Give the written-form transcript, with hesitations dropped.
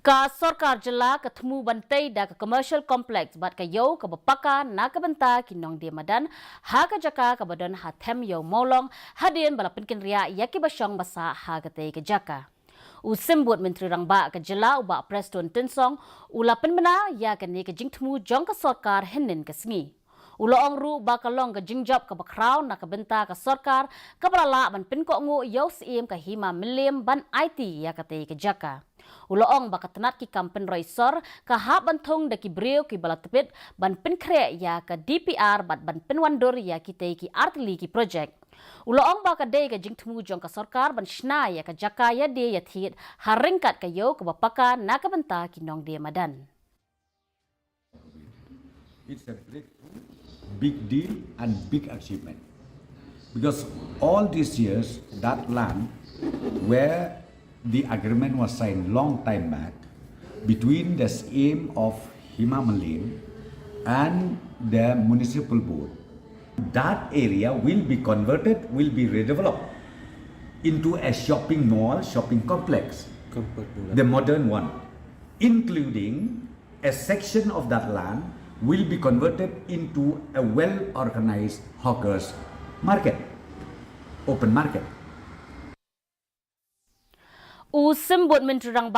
Ka Sorkar Jylla ke Thmu Bantai da ke commercial complex bat ke yo ke Bapaka na ke Bynta ki Nongdie Madan ha ke Jaka ke Badan ha Thmu Mawlong hadin bala penkin ria yaki basyong basa ha ke te ke Jaka. Usimbut Menteri Rangba ke Jylla uba Preston Tinsong ula penbena ya ke ni ke jing Thmu jong ke Sorkar henin ke sengi. Uloong ru bakalong ke jingjab ke bakraw na ke Bynta ke Sorkar ke balala ban pinkok ngu yo siem ke hima milim ban IT ya ke te ke Jaka. Uloong bakatanat ki kampen roisor ke hak bantung daki brio ki balatepit ban pinkre ya ke DPR bat ban pinwandur ya ki te ki artili ki projek. Uloong bakadei ke jing Thmu jong ke Sorkar ban shna ya ke Jaka ya de ya thit haringkat ke yo ke Bapaka na ke Bynta ki Nongdie Madan. It's a big deal and big achievement because all these years that land where the agreement was signed long time back between the aim of Himamalim and the municipal board. That area will be converted, will be redeveloped into a shopping mall, shopping complex, the modern one, including a section of that land will be converted into a well-organized hawkers market, open market. Usimbut Menteri Rangba